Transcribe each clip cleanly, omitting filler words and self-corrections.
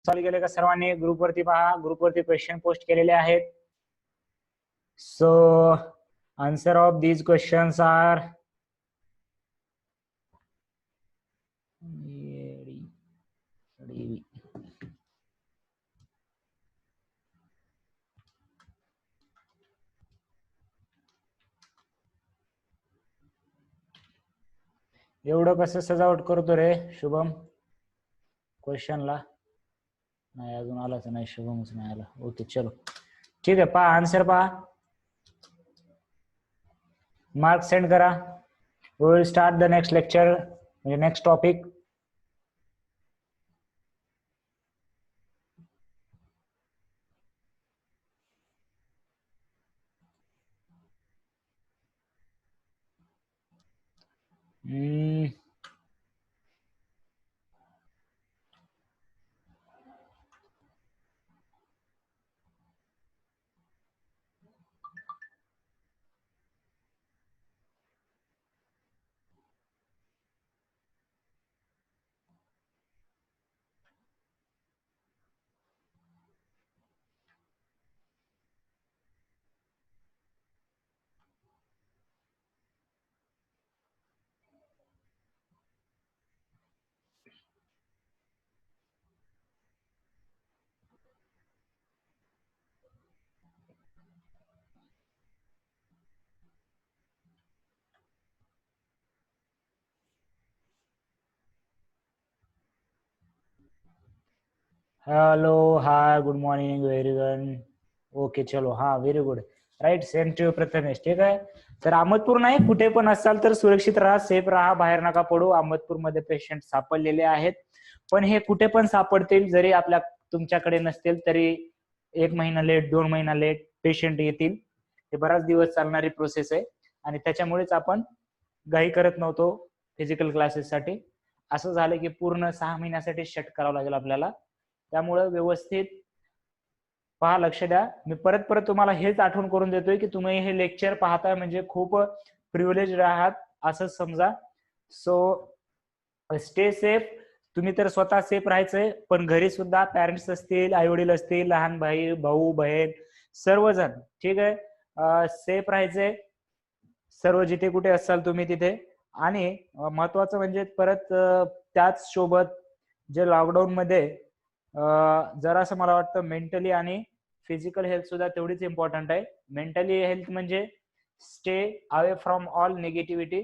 Solve केले का सर्वांनी? ग्रुपवरती पहा, ग्रुपवरती क्वेश्चन पोस्ट केलेले आहेत. So answer of these questions are एवढं कसं सजावट करतो रे शुभम क्वेश्चनला? नाही अजून आलाच नाही, शुभमच नाही आला. ओके चलो ठीक आहे, पहा आन्सर पहा, मार्क सेंड करा. We will start the next lecture, म्हणजे next topic. Hello, hi, good morning everyone. Okay चलो, हा very good, right. Same to Prathamesh. ठीक आहे, तर अहमदपूर नाही, कुठे पण असाल तर सुरक्षित राहा, सेफ राहा, बाहेर नका पडू. अहमदपूरमध्ये पेशंट सापडलेले आहेत, पण हे कुठे पण सापडतील, जरी तुमच्याकडे नसतील तरी 1 महिना लेट, 2 महिना लेट पेशंट येतील. हे बराच दिवस चालणारी प्रोसेस आहे आणि त्याच्यामुळेच आपण घाई करत नव्हतो फिजिकल क्लासेससाठी. असं झालं की पूर्ण 6 महिन्यासाठी शट करावं लागेल आपल्याला. त्यामुळे व्यवस्थित पहा, लक्ष द्या. मी परत परत तुम्हाला हेच आठवण करून देतोय की तुम्ही हे लेक्चर पाहताय म्हणजे खूप प्रिव्हिलेज आहात असं समजा. So stay safe. तुम्ही तर स्वतः सेफ राहायचंय, पण घरी सुद्धा पॅरेंट्स असतील, आई वडील असतील, लहान भाई भाऊ बहीण सर्वजण, ठीक आहे, सेफ राहायचंय सर्व, जिथे कुठे असाल तुम्ही तिथे. आणि महत्वाचं म्हणजे परत त्याच सोबत जे लॉकडाऊन मध्ये जरासं मला वाटतं मेंटली आणि फिजिकल हेल्थ सुद्धा तेवढीच इम्पॉर्टंट आहे. मेंटली हेल्थ म्हणजे stay away from all negativity,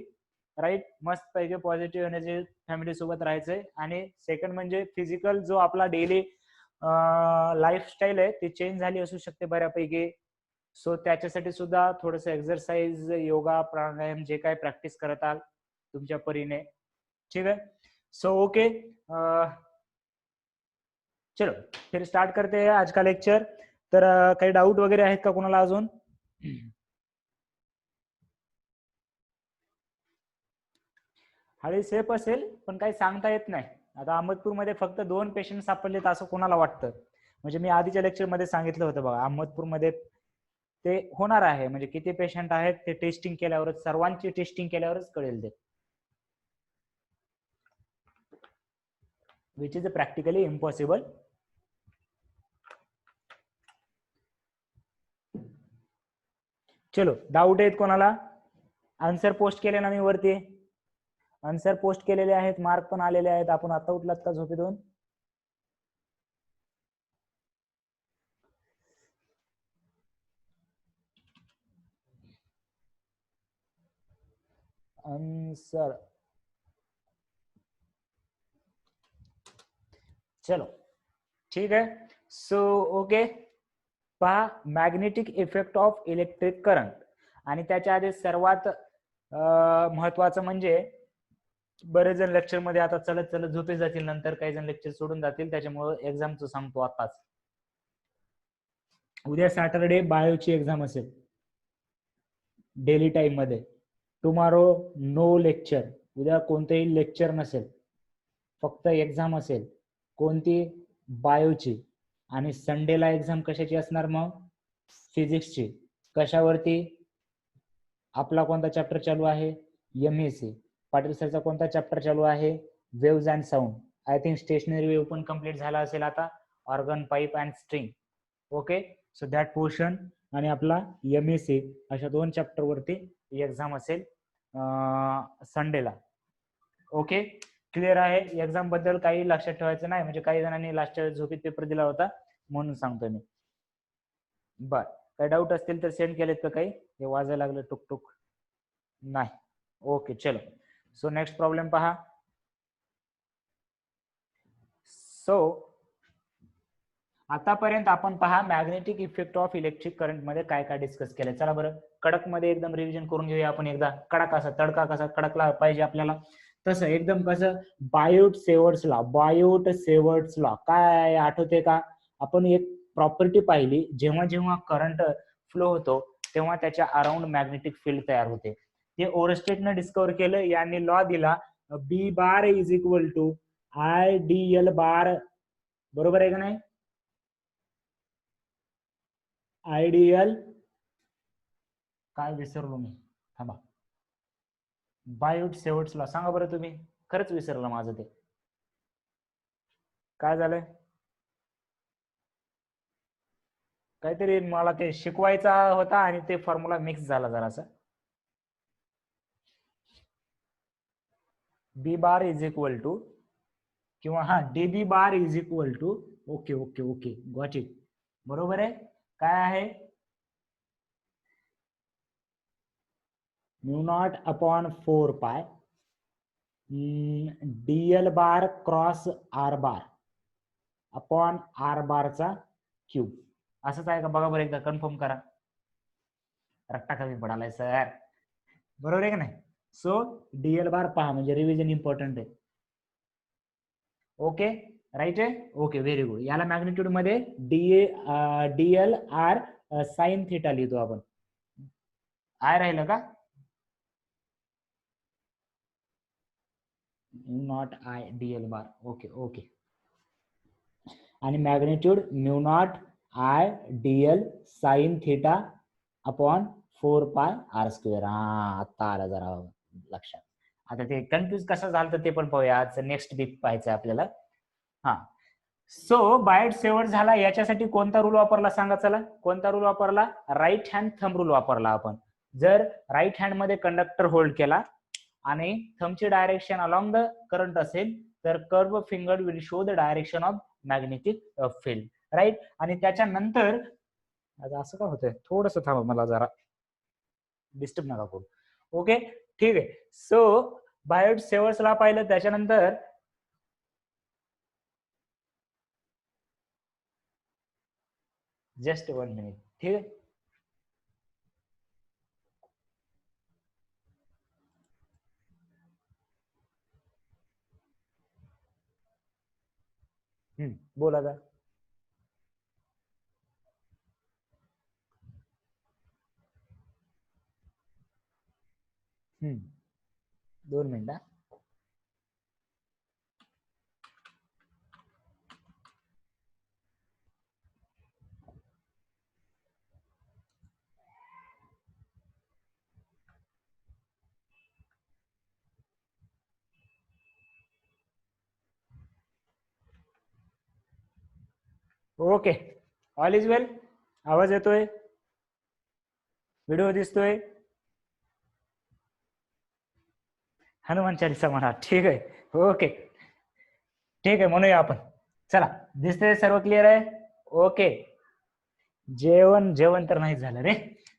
right. मस्त पैकी पॉझिटिव्ह एनर्जी फॅमिली सोबत राहायचंय. आणि सेकंड म्हणजे फिजिकल, जो आपला डेली लाईफस्टाईल आहे ती चेंज झाली असू शकते बऱ्यापैकी. सो त्याच्यासाठी सुद्धा थोडस एक्सरसाइज, योगा, प्राणायाम जे काय प्रॅक्टिस करत आहात तुमच्या परीने, ठीक आहे. सो ओके, चलो फिर स्टार्ट करते हैं आज का लेक्चर. तर काही डाऊट वगैरे आहेत का कोणाला अजून? हळी सेफ असेल, पण काही सांगता येत नाही. आता अहमदपूरमध्ये फक्त 2 पेशंट सापडलेत असं कोणाला वाटतं? म्हणजे मी आधीच्या लेक्चर मध्ये सांगितलं होतं बघा, अहमदपूरमध्ये ते होणार आहे, म्हणजे किती पेशंट आहेत ते टेस्टिंग केल्यावरच, सर्वांची टेस्टिंग केल्यावरच कळेल ते, विच इज प्रॅक्टिकली इम्पॉसिबल. चलो, डाऊट आहेत कोणाला? आन्सर पोस्ट केले ना मी वरती, आन्सर पोस्ट केलेले आहेत, मार्क पण आलेले आहेत. आपण आता उठलात का झोपेतून? आन्सर, चलो ठीक आहे. सो ओके, पहा, magnetic effect of electric current. आणि त्याच्या आधी सर्वात महत्वाचं म्हणजे, बरेच जण लेक्चर मध्ये आता चलत चलत झोपे जातील, नंतर काही जण लेक्चर सोडून जातील, त्याच्यामुळे एक्झामचं सांगतो आताच. उद्या सॅटरडे बायोची एक्झाम असेल डेली टाइम मध्ये. टुमारो नो लेक्चर, उद्या कोणतेही लेक्चर नसेल, फक्त एक्झाम असेल. कोणती? बायोची. आणि संडेला एक्झाम कशाची असणार मग? फिजिक्सची. कशावरती? आपला कोणता चॅप्टर चालू आहे? एमएससी. पाटील सरचा कोणता चॅप्टर चालू आहे? Waves and sound. I think stationery wave पण कम्प्लीट झाला असेल आता. Organ pipe and string. Okay, so that portion आणि आपला MSA अशा 2 चॅप्टर वरती एक्झाम असेल संडेला. ओके, क्लिअर आहे. एक्झाम बद्दल काही लक्षात ठेवायचं नाही, म्हणजे काही जणांनी लास्टच्या झोपीत पेपर दिला होता म्हणून सांगतो मी. बर, काही डाऊट असतील तर सेंड केलेत का? काही हे वाजायला लागलं टुक टुक? नाही. ओके, चलो. सो नेक्स्ट प्रॉब्लेम पहा. सो आतापर्यंत आपण पहा magnetic effect of electric current मध्ये काय काय डिस्कस केलंय. चला बरं कडक मध्ये एकदम रिव्हिजन करून घेऊया आपण एकदा. कडक कसा, तडका कसा कडकला पाहिजे आपल्याला, तसं एकदम कसं Biot Savart's law. Biot Savart's law काय आठवते का? आपण एक प्रॉपर्टी पाहिली, जेव्हा जेव्हा करंट फ्लो होतो तेव्हा त्याच्या अराउंड मॅग्नेटिक फील्ड तयार होते. ते ओरस्टेटनं डिस्कवर केलं, यांनी लॉ दिला B bar is equal to IDL bar. बरोबर आहे का नाही? आयडियल काय विसरलो मी, थांबा. बायोट सेवर्ट्स लॉ सांगा बरं तुम्ही. खरंच विसरलं माझं ते. काय झालंय? काहीतरी मला ते शिकवायचा होता आणि ते फॉर्म्युला मिक्स झाला जरासा. B bar is equal to किंवा हा DB bar is equal to. Okay okay okay, got it. बरोबर आहे. काय आहे? Mu not upon 4 pi DL bar cross R bar upon R बारचा क्यूब. असंच आहे का? बघा बरं एकदा, कन्फर्म करा. रट्टा कमी पडालाय सर. बरोबर आहे का नाही? सो DL बार पहा, म्हणजे रिव्हिजन इम्पॉर्टंट आहे. ओके, राईट आहे. Okay, very good. याला मॅग्निट्यूड मध्ये DL R साइन थिटा लिहितो आपण. आय राहिलं का? Not I DL bar. Okay okay. आणि magnitude mu not I DL sine theta upon 4 pi R square. हा, आता आला जरा लक्षात. आता ते कन्फ्युज कसं झालं तर ते पण पाहूया. आज नेक्स्ट वीक पाहायचं आपल्याला. हा, सो बायोट सेवर्ट झाला. याच्यासाठी कोणता रूल वापरला सांगा? चला, कोणता रूल वापरला? राईट हँड थंब रूल वापरला आपण. जर राईट हँड मध्ये कंडक्टर होल्ड केला आणि थंबची डायरेक्शन अलॉंग द करंट असेल तर curve finger will show the direction of magnetic field. Right. आणि त्याच्यानंतर असं का होतंय? थोडस थांबा, मला जरा डिस्टर्ब नका करू. ओके, ठीक आहे. सो बायोट सेवर्ट्सला पाहिलं, त्याच्यानंतर जस्ट 1 मिनिट. ठीक आहे. बोला का. 2 मिनिट. ओके, ऑल इज वेल. आवाज येतोय? व्हिडिओ दिसतोय? हनुमान चालीसा म्हणा. ठीक आहे. ओके, ठीक आहे, म्हणूया आपण. चला, दिसतंय सर्व क्लिअर आहे? ओके. जेवण तर नाही झालं रे.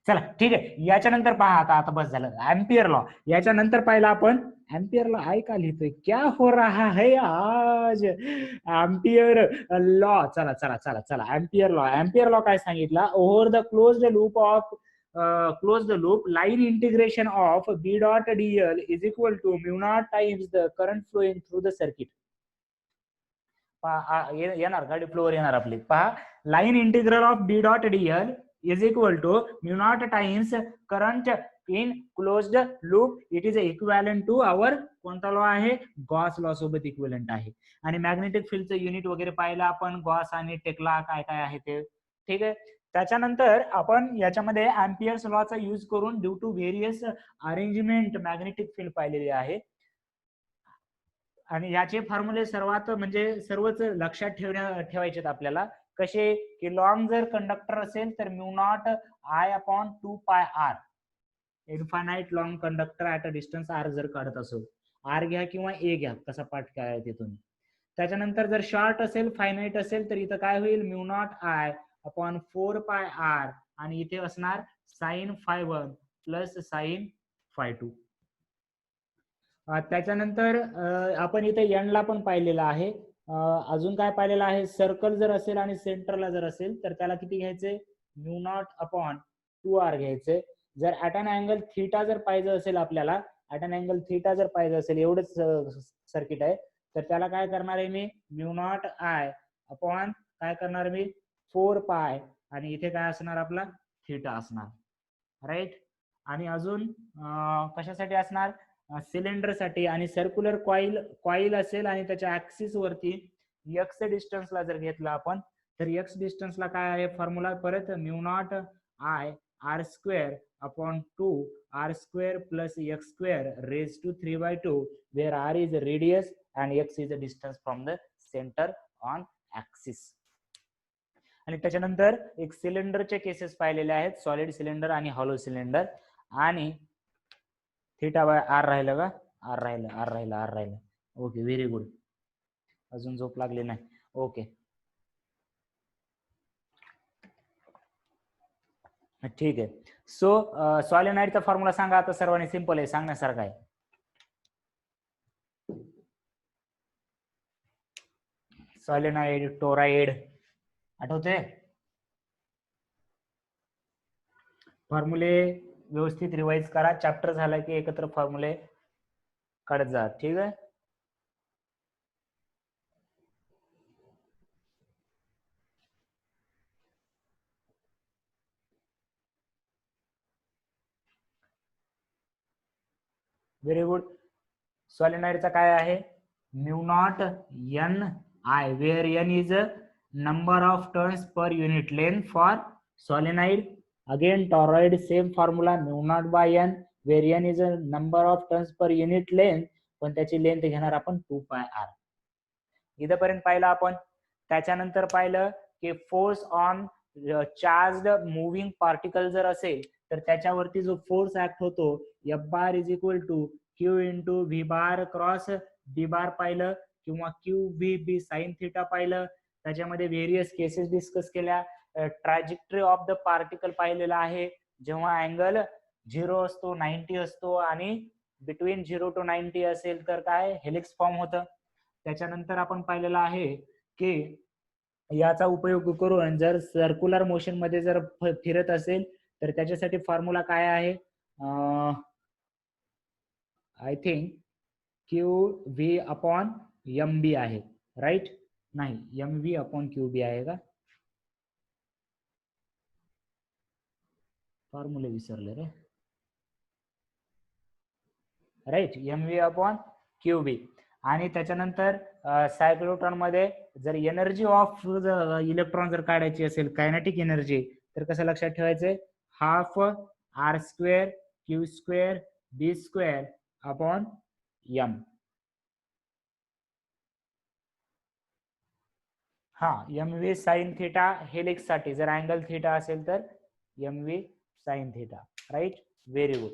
चला, ठीक आहे. याच्यानंतर पहा, आता बस झालं. Ampere law. याच्यानंतर पाहिला आपण एम्पियर लॉ. ऐका लिहितोय, क्या हो रहा है आज. Ampere law. चला चला चला चला, एम्पियर लॉ. एम्पियर लॉ काय सांगितला? Over the closed loop of close the loop line integration of B dot DL is equal to mu naught times the current flowing through the circuit. येणार गाडी floor येणार आपली. पहा, line integral of B dot DL is equal to mu not times current in closed loop. It is equivalent to our कोणता law आहे? Gauss law सोबत equivalent आहे. आणि मॅग्नेटिक फील्डचं युनिट वगैरे पाहिलं आपण, गॉस आणि टेक्ला काय काय आहे ते. ठीक आहे. त्याच्यानंतर आपण याच्यामध्ये एम्पियर्स लॉचा यूज करून due to various arrangement magnetic field पाहिलेली आहे. आणि याचे फॉर्म्युले सर्वात म्हणजे सर्वच लक्षात ठेवायचे आपल्याला. कसे की लॉंग जर कंडक्टर असेल तर mu not I upon 2 pi R. Infinite long conductor at a distance R जर काढत असो, आर घ्या किंवा ए घ्या, कसा पाठ काय तिथून. त्याच्यानंतर जर शॉर्ट असेल, फायनाइट असेल, तर इथं काय होईल, म्यू नॉट आय अपॉन 4 पाय आर आणि इथे असणार sine phi 1 plus sine phi 2. त्याच्यानंतर आपण इथे एन ला पण पाहिलेलं आहे. अजून काय पाहिलेलं आहे, सर्कल जर असेल आणि सेंटरला जर असेल तर त्याला किती घ्यायचे, म्यू नॉट अपॉन 2r घ्यायचे. जर ऍट अन अँगल थीटा जर पाहिजे असेल आपल्याला, ऍट अन अँगल थीटा जर पाहिजे असेल, एवढंच सर्किट आहे, तर त्याला काय करणार आहे मी, म्यू नॉट आय अपॉन काय करणार मी 4 पाय आणि इथे काय असणार आपला थीटा असणार, राईट. आणि अजून कशासाठी असणार, सिलेंडर साठी. आणि सर्क्युलर कॉईल असेल आणि त्याच्या ऍक्सिस वरती एक्स डिस्टन्सला जर घेतला आपण, तर एक्स डिस्टन्सला काय आहे फॉर्म्युला परत, mu not I R square upon 2 R square plus X square raise to 3/2, where R is radius and X is a distance from the centre on axis. आणि त्याच्यानंतर एक सिलेंडरचे केसेस पाहिलेले आहेत, सॉलिड सिलेंडर आणि hollow cylinder. आणि theta by R राहिलं का, आर राहिलं. Okay, very good. अजून झोप लागली नाही. ओके, ठीक आहे. सो सॉलिनॉइडचा फॉर्म्युला सांगा आता सर्वांनी, सिंपल आहे, सांगण्यासारखा आहे. सॉलिनॉइड, टोराइड, आठवते फॉर्म्युले व्यवस्थित रिवाइज करा. चॅप्टर झाला की एकत्र फॉर्म्युले काढत जा, ठीक आहे. Very good. सॉलिनॉइडचा काय आहे, mu naught N I, where N is a number of turns per unit length for सॉलिनॉइड. Again toroid same formula, mu naught by N, where N is a number of turns per unit length, पण त्याची length घेणार आपण 2 pi R. इथपर्यंत पाहिलं आपण. त्याच्यानंतर पाहिलं की force on charge moving particle जर असेल तर त्याच्यावरती जो फोर्स ऍक्ट होतो, F bar is equal to Q into V bar cross D bar पाहिलं, किंवा Q V B sine theta पाहिलं. त्याच्यामध्ये व्हेरियस केसेस डिस्कस केल्या. ट्रॅजेक्टरी ऑफ द पार्टिकल पाहिलेला आहे, जेव्हा अँगल 0 असतो, 90 असतो, आणि बिटवीन 0 to 90 असेल तर काय हेलिक्स फॉर्म होतं. त्याच्यानंतर आपण पाहिलेलं आहे की याचा उपयोग करून जर सर्क्युलर मोशन मध्ये जर फिरत असेल तर त्याच्यासाठी फॉर्म्युला काय आहे, I think Q V upon M B आहे, राईट. नाही, M V upon Q B आहे का, फॉर्म्युले विसरले रे, right, M V upon Q B. आणि त्याच्यानंतर सायक्लोट्रॉन मध्ये जर एनर्जी ऑफ इलेक्ट्रॉन जर काढायची असेल, कायनेटिक एनर्जी, तर कसं लक्षात ठेवायचं, half R square Q square B square upon M. हा, M V sine theta helix साठी जर अँगल थिटा असेल तर M V sine theta, right. Very good.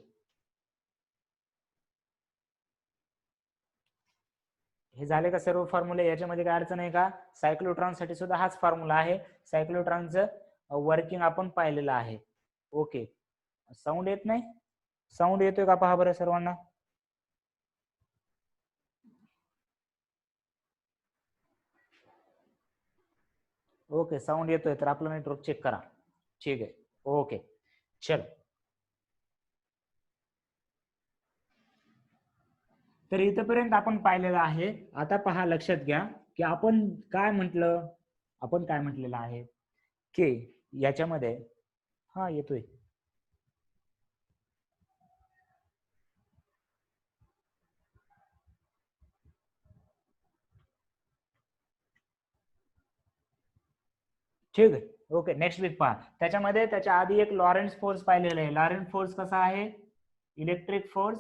हे झाले का सर्व फॉर्म्युले, याच्यामध्ये काय अडचण आहे का, सायक्लोट्रॉन साठी सुद्धा हाच फॉर्म्युला आहे. सायक्लोट्रॉनचं वर्किंग आपण पाहिलेलं आहे. ओके, साऊंड येत नाही, साऊंड येतोय का पहा बरं सर्वांना. ओके, साऊंड येतोय तर आपलं नेटवर्क चेक करा, ठीक आहे. ओके, चल. तर इथपर्यंत आपण पाहिलेलं आहे. आता पहा, लक्षात घ्या की आपण काय म्हटलं, आपण काय म्हटलेलं आहे की याच्यामध्ये, हा येतोय, ठीक आहे. ओके, नेक्स्ट वीक पहा. त्याच्यामध्ये त्याच्या आधी एक लॉरेन्स फोर्स पाहिलेला आहे. लॉरेन्स फोर्स कसा आहे, electric force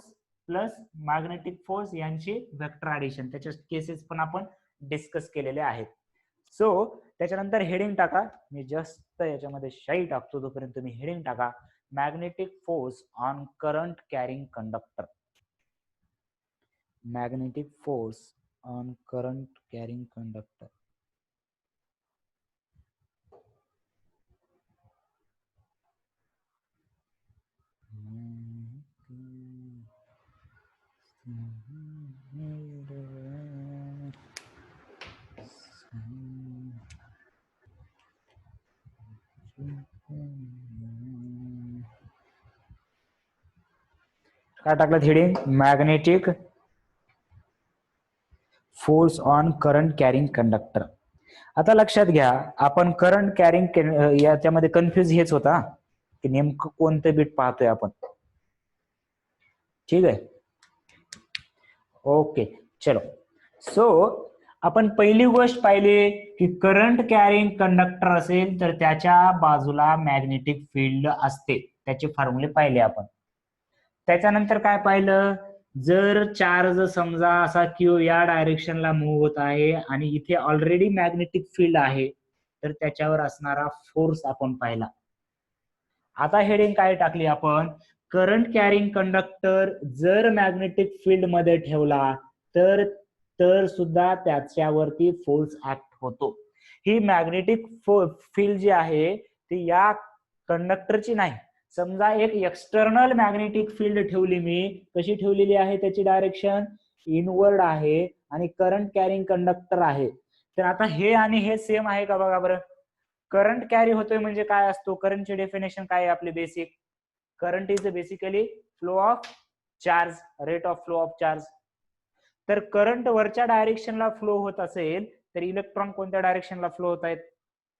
plus magnetic force यांची वेक्टर ऍडिशन, त्याच्या केसेस पण आपण डिस्कस केलेले आहेत. सो त्याच्यानंतर हेडिंग टाका, मी जस्ट याच्यामध्ये शाई टाकतो तोपर्यंत तुम्ही हेडिंग टाका, magnetic force on current carrying conductor. Magnetic force on current carrying conductor. काय टाकलं heading, magnetic force on current carrying conductor. आता लक्षात घ्या, आपण करंट कॅरिंग याच्यामध्ये कन्फ्युज हेच होता की नेमकं कोणतं बीट पाहतोय आपण. ठीक आहे, ओके चलो. सो आपण पहिली गोष्ट पाहिली की करंट कॅरिंग कंडक्टर असेल तर त्याच्या बाजूला मॅग्नेटिक फील्ड असते, त्याचे फॉर्म्युले पाहिले आपण. त्याच्यानंतर काय पाहिलं, जर चार्ज समजा असा क्यू या डायरेक्शनला मूव्ह होत आहे आणि इथे ऑलरेडी मॅग्नेटिक फील्ड आहे तर त्याच्यावर असणारा फोर्स आपण पाहिला. आता हेडिंग काय टाकली आपण, करंट कॅरिंग कंडक्टर जर मॅग्नेटिक फील्ड मध्ये ठेवला तर सुद्धा त्याच्यावरती फोर्स ऍक्ट होतो. ही मॅग्नेटिक फील्ड जी आहे ती या कंडक्टरची नाही. समजा एक एक्सटर्नल मॅग्नेटिक फील्ड ठेवली मी, कशी ठेवलेली आहे, त्याची डायरेक्शन इनवर्ड आहे आणि करंट कॅरिंग कंडक्टर आहे. तर आता हे आणि हे सेम आहे का बघा बरं. करंट कॅरी होतोय म्हणजे काय असतो, करंटचे डेफिनेशन काय आहे आपले basic. Current is basically flow of charge, rate of flow of charge. तर करंट वरच्या डायरेक्शनला फ्लो होत असेल तर इलेक्ट्रॉन कोणत्या डायरेक्शनला फ्लो होत आहेत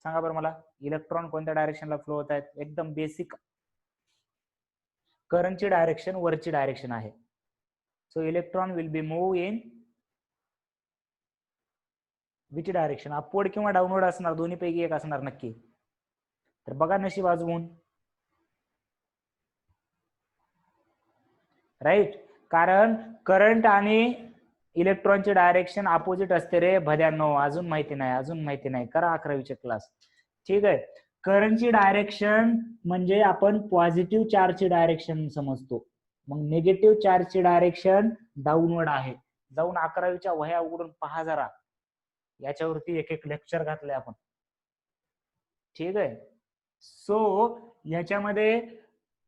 सांगा बरं मला. इलेक्ट्रॉन कोणत्या डायरेक्शनला फ्लो होत आहेत, एकदम बेसिक. करंटची डायरेक्शन वरची डायरेक्शन आहे. So electron will be move in which direction, upward किंवा डाऊनवर्ड असणार, दोन्ही पैकी एक असणार नक्की. तर बघा नशीब आजमून, राईट. कारण करंट आणि इलेक्ट्रॉनचे डायरेक्शन अपोजिट असते रे भद्यांनो. अजून माहिती नाही, अजून माहिती नाही, करा 11वीचे क्लास. ठीक आहे, करंटची डायरेक्शन म्हणजे आपण पॉझिटिव्ह चार्जची डायरेक्शन समजतो, मग निगेटिव्ह चार्जची डायरेक्शन डाऊनवर्ड आहे. जाऊन 11वीच्या वह्या उघडून पहा जरा, याच्यावरती एक एक लेक्चर घातले आपण. ठीक आहे, सो याच्यामध्ये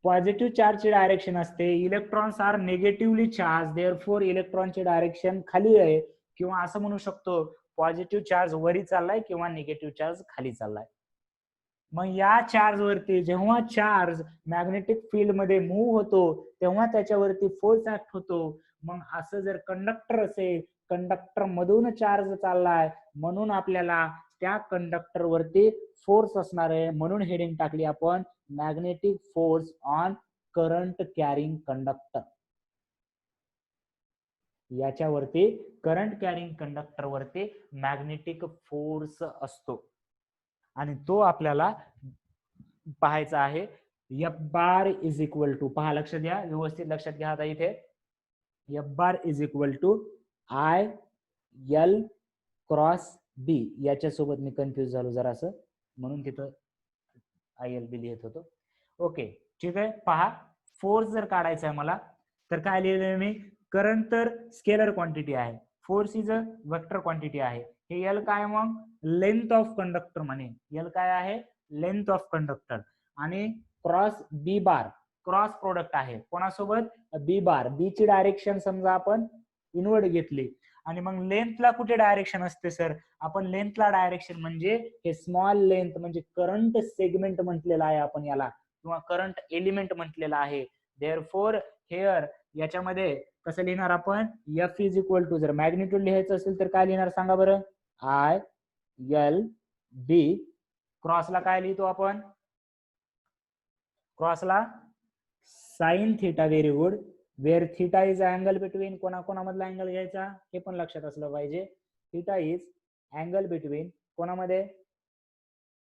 पॉझिटिव्ह चार्जची डायरेक्शन असते, electrons are negatively charge, therefore इलेक्ट्रॉनची डायरेक्शन खाली आहे, किंवा असं म्हणू शकतो पॉझिटिव्ह चार्ज वरी चाललाय किंवा निगेटिव्ह चार्ज खाली चाललाय. मग या चार्ज वरती जेव्हा चार्ज मॅग्नेटिक फील्ड मध्ये मूव्ह होतो तेव्हा त्याच्यावरती फोर्स ऍक्ट होतो. मग असं जर कंडक्टर असेल, कंडक्टर मधून चार्ज चाललाय म्हणून आपल्याला त्या कंडक्टर वरती फोर्स असणार आहे, म्हणून हेडिंग टाकली आपण magnetic force on current carrying conductor. याच्यावरती करंट कॅरिंग कंडक्टर वरती मॅग्नेटिक फोर्स असतो आणि तो आपल्याला पाहायचा आहे. F bar is equal to, पहा लक्षात घ्या, व्यवस्थित लक्षात घ्या. आता इथे F bar is equal to I L cross B. याच्यासोबत मी कन्फ्युज झालो जरासं म्हणून तिथं आय एल बी लिहित होतो. ओके ठीक आहे, पहा फोर्स जर काढायचा आहे मला तर काय लिहिलंय मी, करंट तर स्केलर क्वांटिटी आहे, force is a vector quantity आहे. हे एल काय, मग लेंथ ऑफ कंडक्टर म्हणे. एल काय आहे, लेंथ ऑफ कंडक्टर. आणि cross B bar, cross product आहे कोणासोबत, बी बार. बी ची डायरेक्शन समजा आपण इनवर्ड घेतली आणि मग लेंथला कुठे डायरेक्शन असते सर, आपण लेंथला डायरेक्शन म्हणजे हे स्मॉल लेंथ म्हणजे करंट सेगमेंट म्हटलेला आहे आपण याला, किंवा करंट एलिमेंट म्हटलेला आहे. देअरफॉर हेअर याच्यामध्ये कसं लिहिणार आपण, एफ इज इक्वल टू, जर मॅग्निट्यूड लिहायचं असेल तर काय लिहिणार सांगा बरं, आय एल बी. क्रॉसला काय लिहितो आपण, क्रॉसला sine theta. Very good. Where theta is angle between, कोणाकोणामधला अँगल घ्यायचा हे पण लक्षात असलं पाहिजे. थिटा इज अँगल बिटवीन कोणामध्ये,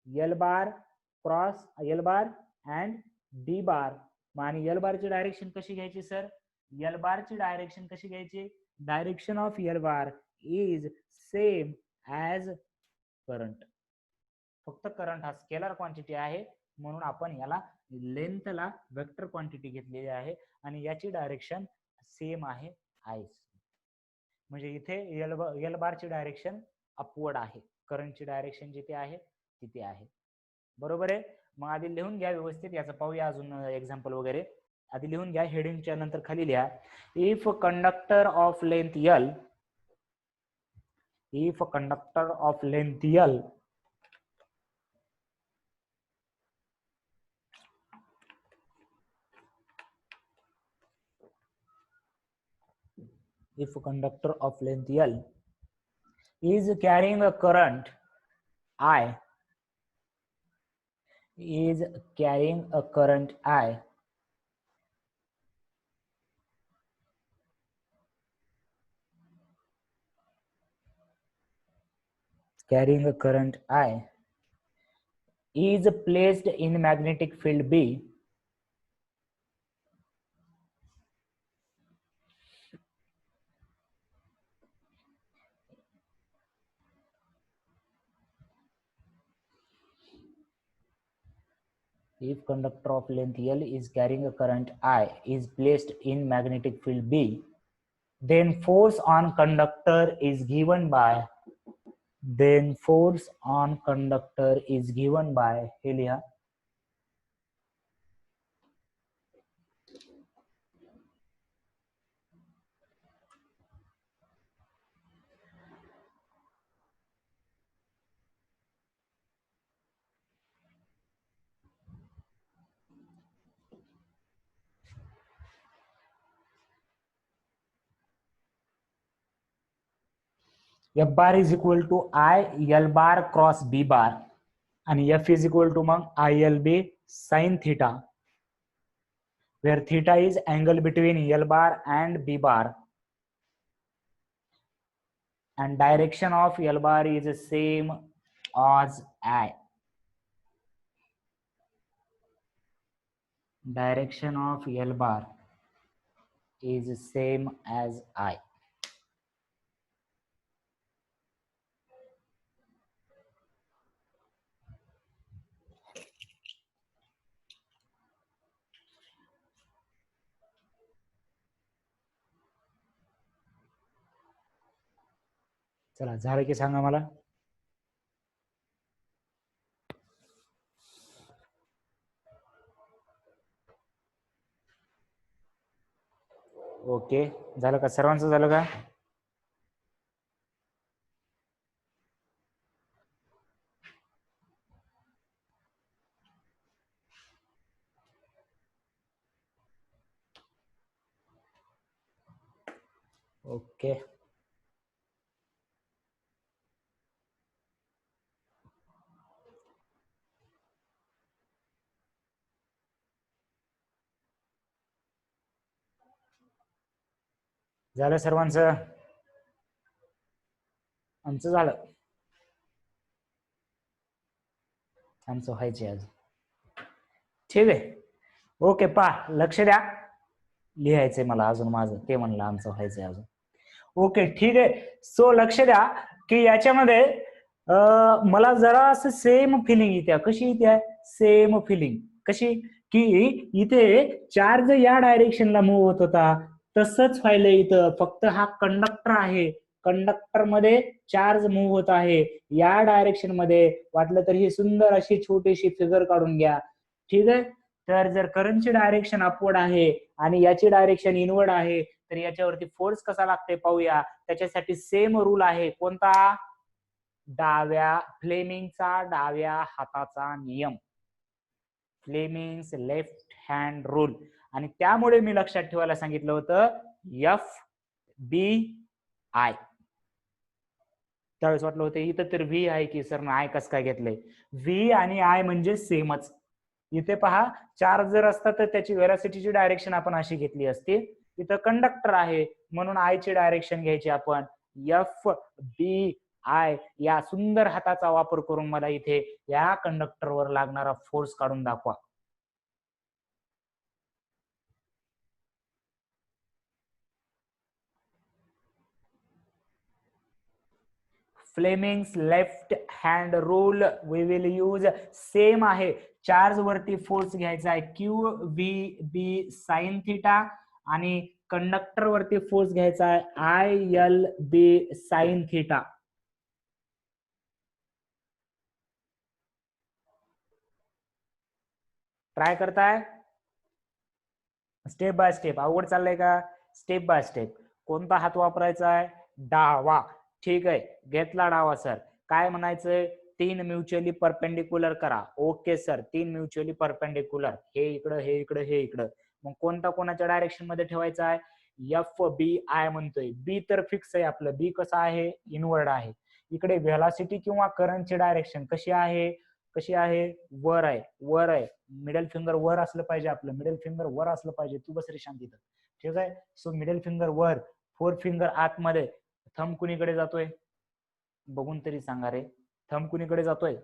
L bar cross L bar and B bar. आणि एल बारची डायरेक्शन कशी घ्यायची सर, एल बारची डायरेक्शन कशी घ्यायची, direction of L bar is same as current. फक्त करंट हा स्केलर क्वांटिटी आहे म्हणून आपण याला लेंथला वेक्टर क्वांटिटी घेतलेली आहे आणि याची डायरेक्शन सेम आहे आय. म्हणजे इथे एल बारची डायरेक्शन अपवर्ड आहे, करंटची डायरेक्शन जिथे आहे तिथे आहे. बरोबर आहे. मग आधी लिहून घ्या व्यवस्थित, याचं पाहूया अजून एक्झाम्पल वगैरे. आधी लिहून घ्या, हेडिंगच्या नंतर खाली लिहा, if conductor of length L, if conductor of length L if conductor of length L is carrying a current I, is carrying a current I, carrying a current I, is placed in magnetic field B, if conductor of length L is carrying a current I, is placed in magnetic field B, then force on conductor is given by, then force on conductor is given by, हे लिहा, F bar is equal to I L bar cross B bar आणि F is equal to मग ILB sin theta, where theta is angle between L bar and B bar, and direction of L bar is the same as I. Direction of L bar is the same as I. चला झालं की सांगा मला. Okay, झालं का सर्वांचं, झालं का? ओके, झालं सर्वांचं? आमचं झालं, आमचं व्हायचे आज. ठीक आहे, ओके. लक्ष द्या, लिहायचंय मला अजून माझं, ते म्हणलं आमचं व्हायचंय अजून. ओके ठीक आहे. सो लक्ष द्या की याच्यामध्ये मला जरा असं सेम फिलिंग येते. कशी येते सेम फिलिंग? कशी की इथे चार्ज या डायरेक्शनला मूव्ह होत होता, तसंच व्हायला इथं. फक्त हा कंडक्टर आहे, कंडक्टर मध्ये चार्ज मूव्ह होत आहे या डायरेक्शन मध्ये. वाटलं तर ही सुंदर अशी छोटीशी फिगर काढून घ्या. ठीक आहे. तर जर करंटची डायरेक्शन अपवर्ड आहे आणि याची डायरेक्शन इनवर्ड आहे, तर याच्यावरती फोर्स कसा लागते पाहूया. त्याच्यासाठी सेम रूल आहे. कोणता? फ्लेमिंगचा डाव्या हाताचा नियम, फ्लेमिंग्स लेफ्ट हँड रूल. आणि त्यामुळे मी लक्षात ठेवायला सांगितलं होतं FBI. त्यावेळेस वाटलं होतं इथं तर व्ही आहे की सर आय कस काय घेतलंय. व्ही आणि आय म्हणजे सेमच. इथे पहा, चार्ज जर असता तर त्याची व्हेलॉसिटीची डायरेक्शन आपण अशी घेतली असती. इथं कंडक्टर आहे म्हणून आय ची डायरेक्शन घ्यायची आपण FBI. या सुंदर हाताचा वापर करून मला इथे या कंडक्टरवर लागणारा फोर्स काढून दाखवा. Fleming's left hand rule we will use same आहे. चार्ज वरती फोर्स घ्यायचा आहे Q V B sine theta आणि कंडक्टर वरती फोर्स घ्यायचा आहे I L B sine theta. Try करताय स्टेप बाय स्टेप. अवघड चाललंय का? Step by step. कोणता हात वापरायचा आहे? डावा. ठीक आहे, घेतला डावा सर. काय म्हणायचंय? 3 म्युच्युअली परपेंडिक्युलर करा. Okay sir, 3 mutually perpendicular. हे इकडं, हे इकडं, हे इकडं. मग कोणता कोणाच्या डायरेक्शन मध्ये ठेवायचा आहे? एफ बी आय म्हणतोय. बी तर फिक्स आहे आपलं. बी कसं आहे? इनवर्ड आहे. इकडे व्हेलॉसिटी किंवा करंटची डायरेक्शन कशी आहे? कशी आहे? वर आहे, वर आहे. मिडल फिंगर वर असलं पाहिजे आपलं. मिडल फिंगर वर असलं पाहिजे. तू बस रे शांती. ठीक आहे. सो मिडल फिंगर वर, फोर फिंगर आतमध्ये. थंब कुणीकडे जातोय? बघून तरी सांगा रे. थंब कुणीकडे जातोय?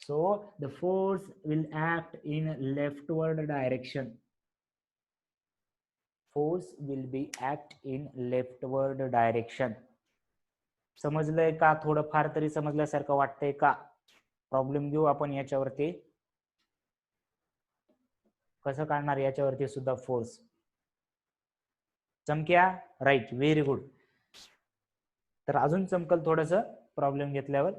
So the force will act in leftward direction. Force will be act in leftward direction. समजलंय का? थोडं फार तरी समजल्यासारखं वाटतंय का? प्रॉब्लेम घेऊ आपण याच्यावरती. कसं काढणार याच्यावरती सुद्धा फोर्स? चमक्या? Right, very good. तर अजून चमकल थोडस प्रॉब्लेम घेतल्यावर.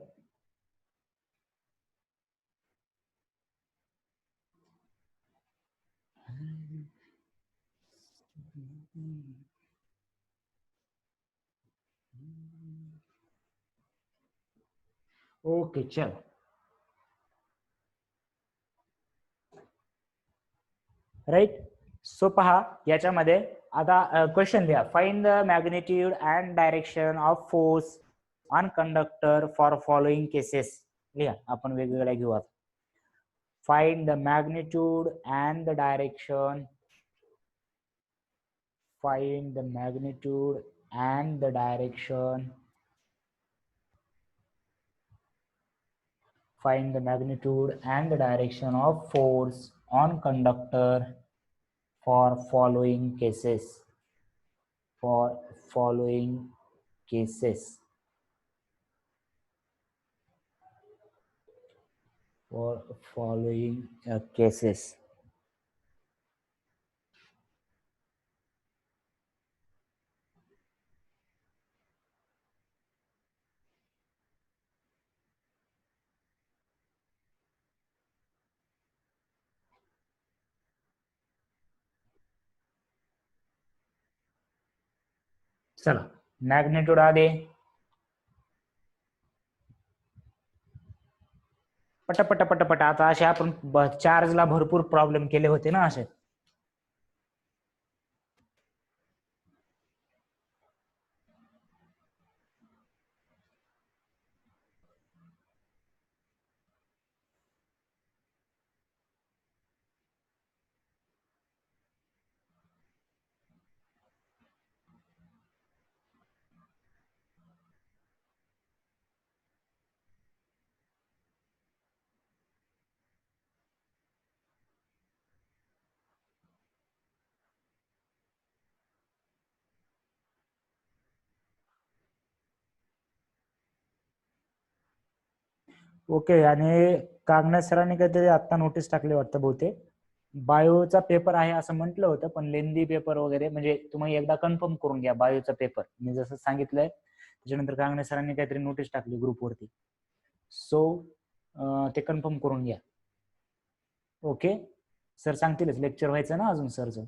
ओके चल. राईट. सो पहा याच्यामध्ये आता क्वेश्चन लिहा. Find the magnitude and direction of force on conductor for following cases. लिहा, आपण वेगवेगळ्या घेऊ आता. Find the magnitude and the direction. Find the magnitude and the direction. Find the magnitude and the direction of force on conductor for following cases. For following cases. For following cases. चला magnitude आले. पटपट पटपट. आता असे आपण चार्जला भरपूर problem केले होते ना असे. ओके. आणि कागणे सरांनी काहीतरी आता नोटीस टाकली वाटतं बहुतेक. बायोचा पेपर आहे असं म्हटलं होतं, पण लेंदी पेपर वगैरे म्हणजे तुम्ही एकदा कन्फर्म करून घ्या बायोचा पेपर. मी जसं सांगितलंय त्याच्यानंतर कागणे सरांनी काहीतरी नोटीस टाकली ग्रुपवरती. सो ते कन्फर्म करून घ्या. ओके. सर सांगतीलच. लेक्चर व्हायचं ना अजून सरचं.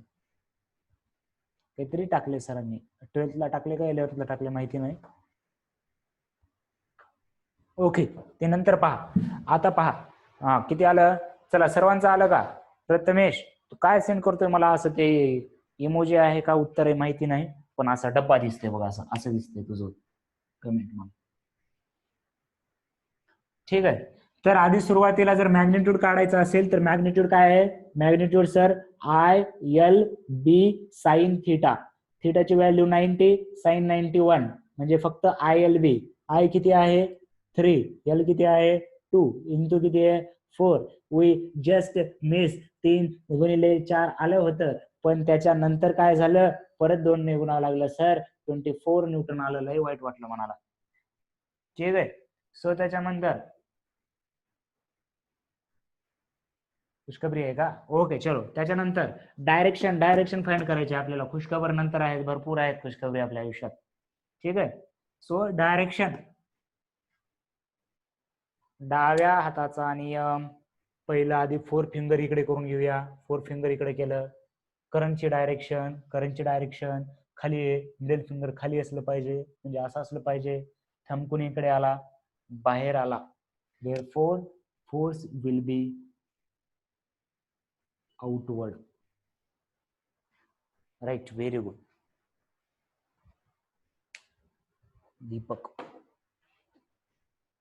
काहीतरी टाकले सरांनी. 12th टाकले का 11th टाकले माहिती नाही. ओके, ते नंतर पहा. आता पहा किती आलं. चला सर्वांचं आलं का? प्रथमेश तू काय सेंड करतोय मला? असं ते इमोजी आहे का उत्तर आहे माहिती नाही, पण असा डब्बा दिसतोय बघा. असं असं दिसतंय तुझं कमेंट मध्ये. ठीक आहे. तर आधी सुरुवातीला जर मॅग्निट्यूड काढायचं असेल तर मॅग्निट्यूड काय आहे? Magnitude sir I L B sine theta. थिटाची व्हॅल्यू 90, साइन 91 म्हणजे फक्त आय एल बी. आय किती आहे? 3. एल किती आहे? 2 इंटू किती आहे? 4. वी जस्ट मिस 3 गुणिले 4 आलं होतं, पण त्याच्यानंतर काय झालं? परत 2 ने गुणावं लागलं सर 24 न्यूटन आलं. लय वाईट वाटलं मनाला. ठीक आहे. सो त्याच्यानंतर खुशखबरी आहे का? ओके चलो. त्याच्यानंतर डायरेक्शन फाइंड करायचे आपल्याला. खुशखबर नंतर आहेत, भरपूर आहेत खुशखबरी आपल्या आयुष्यात. ठीक आहे. सो डायरेक्शन, डाव्या हाताचा नियम. पहिला आधी 4 फिंगर इकडे करून घेऊया. 4 फिंगर इकडे केलं. करंटची डायरेक्शन खाली आहे. मिडल फिंगर खाली असलं पाहिजे, म्हणजे असं असलं पाहिजे. थंब कुणी इकडे आला, बाहेर आला. therefore force will be outward. right, very good Deepak.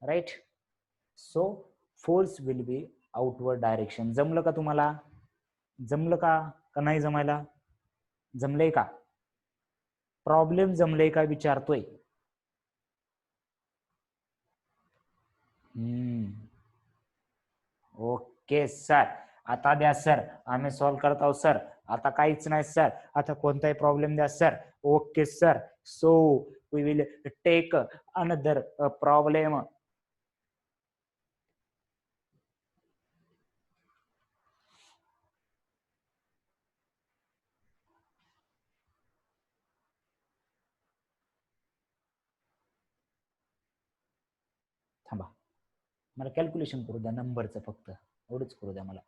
right, so force will be outward direction. जमलं का तुम्हाला? जमलं का नाही जमायला? जमलंय का? प्रॉब्लेम जमलंय का विचारतोय. Okay sir. आता द्या सर, आम्ही सॉल्व्ह करत आहोत सर. आता काहीच नाही सर, आता कोणताही प्रॉब्लेम द्या sir. Okay sir. So we will take another problem. थांबा, मला कॅल्क्युलेशन करू द्या नंबरचं, फक्त एवढंच करू द्या मला.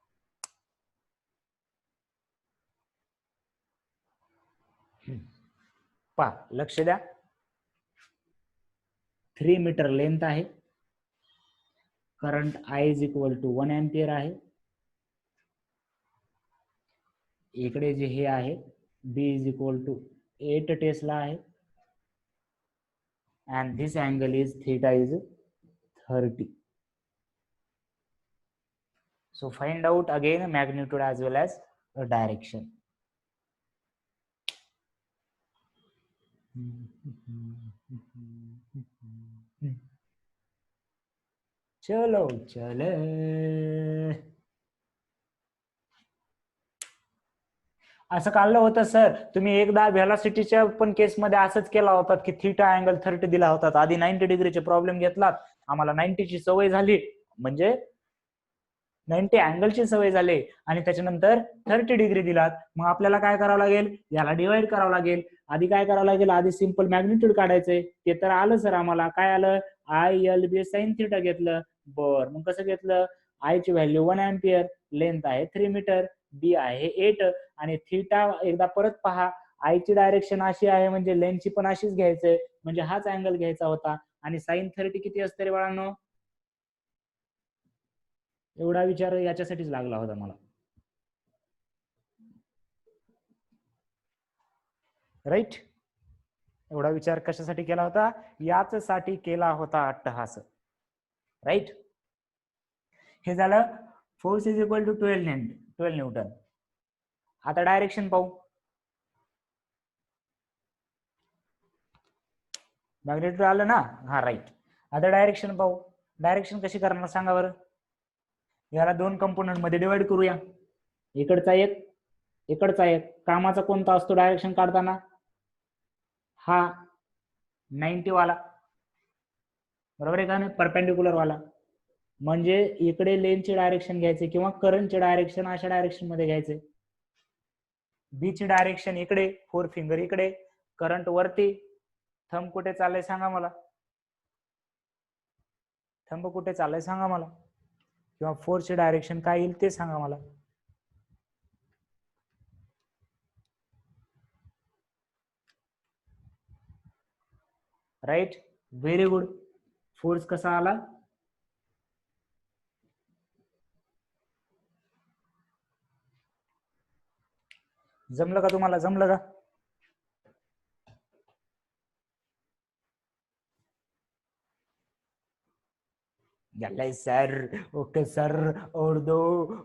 पहा, लक्ष द्या. 3 मीटर लेंथ आहे. Current I is equal to 1 ampere आहे. इकडे जे हे आहे B is equal to 8 tesla आहे. and this angle is theta is 30. So find out again magnitude as well as direction. चलो चले. असं काढलं होतं सर तुम्ही एकदा व्हेलॉसिटीच्या पण केसमध्ये असंच केला होता की थीटा अँगल 30 दिला होता. आधी 90 डिग्रीचे प्रॉब्लेम घेतलात, आम्हाला 90 ची सवय झाली, म्हणजे 90 अँगलची सवय झाली, आणि त्याच्यानंतर 30 डिग्री दिलात. मग आपल्याला काय करावं लागेल, याला डिवाइड करावं लागेल. आधी काय करावं लागेल, आधी सिंपल मॅग्निट्यूड काढायचंय. ते तर आलं सर आम्हाला. काय आलं, ILB sin थीटा घेतलं. बर, मग कसं घेतलं, I ची व्हॅल्यू 1 एम्पियर, लेंथ आहे 3 मीटर, B आहे 8, आणि थीटा एकदा परत पहा, I ची डायरेक्शन अशी आहे म्हणजे लेंथची पण अशीच घ्यायचंय, म्हणजे हाच अँगल घ्यायचा होता. आणि sin 30 किती असते रे बाळांनो? एवढा विचार याच्यासाठीच लागला होता मला. राईट, एवढा विचार कशासाठी केला होता, याचसाठी केला होता अट्टहास. राईट, हे झालं force is equal to 12 newton. आता डायरेक्शन पाहू. मॅग्नेट्यूड आलं ना, हा राईट. आता डायरेक्शन पाहू. डायरेक्शन कशी करणार सांगा बरं. याला 2 कंपोनंट मध्ये डिवाइड करूया. इकडचा एक, इकडचा एक. कामाचा कोणता असतो डायरेक्शन काढताना, हा 90 वाला, बरोबर आहे का नाही, परपेंडिक्युलर वाला. म्हणजे इकडे लेनचे डायरेक्शन घ्यायचे किंवा करंटचे डायरेक्शन अशा डायरेक्शन मध्ये घ्यायचे. बी ची डायरेक्शन इकडे, 4 फिंगर इकडे, करंट वरती. थंब कुठे चाललंय सांगा मला, थंब कुठे चाललंय सांगा मला, किंवा फोर्सचे डायरेक्शन काय येईल ते सांगा मला. Right, very good. फोर्स कसा आला, जमलं का तुम्हाला, जमलं का? सर ओके सर, और दो,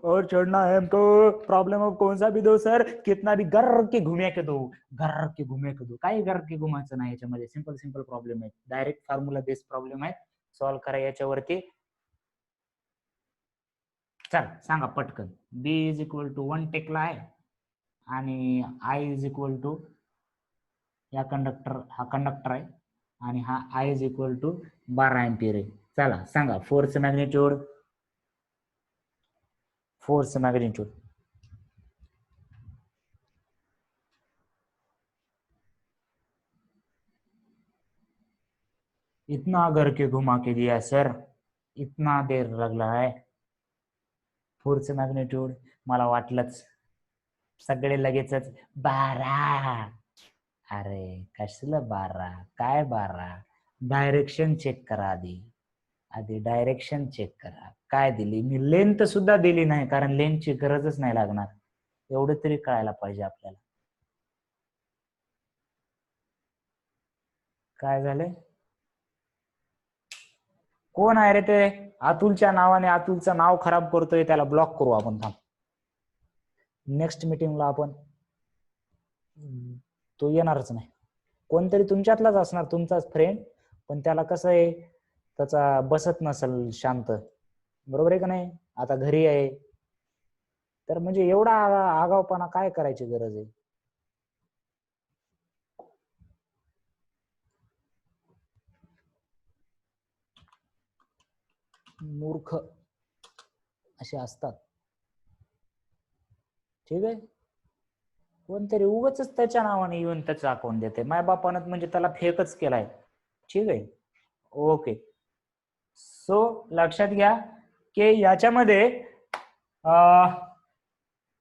और छोड़ना है हमको, प्रॉब्लम अब कौन सा भी दो सर, कितना भी गर के घुमे के दो, गर के घुमे के दो. काही गर के घुमायचं नाही याच्यामध्ये. सिंपल सिंपल प्रॉब्लेम आहे, डायरेक्ट फॉर्म्युला बेस्ड प्रॉब्लेम आहे. सॉल्व्ह करा याच्यावरती. चल सांगा पटकन. B is equal to 1 tesla आहे आणि I इज इक्वल टू हा कंडक्टर आहे आणि हा I is equal to 12 ampere आहे. चला सांगा फोर्स मॅग्निट्यूड. इतना घर के घुमा के दिया सर, इतना देर लागला आहे. फोर्स मॅग्निट्यूड मला वाटलंच, सगळे लगेचच 12. अरे कसलं 12, काय 12? डायरेक्शन चेक करा आधी डायरेक्शन चेक करा. काय दिली मी? लेंथ सुद्धा दिली नाही, कारण लेंथची गरजच नाही लागणार. एवढं तरी कळायला पाहिजे आपल्याला. काय झालंय? कोण आहे रे ते? अतुलच्या नावाने अतुलचं नाव खराब करतोय, त्याला ब्लॉक करू आपण. थांब, नेक्स्ट मीटिंगला आपण, तो येणारच नाही. कोणतरी तुमच्यातलाच असणार, तुमचाच फ्रेंड, पण त्याला कसं आहे, त्याचा बसत नसेल शांत. बरोबर आहे का नाही? आता घरी आहे तर म्हणजे एवढा आगावपणा काय करायची गरज आहे? मूर्ख असे असतात. ठीक आहे, कोणतरी उगाच त्याच्या नावाने येऊन त्याचं अकाउंट देते. मायबापानं म्हणजे त्याला फेकच केलाय. ठीक आहे, ओके. सो लक्षात घ्या की याच्यामध्ये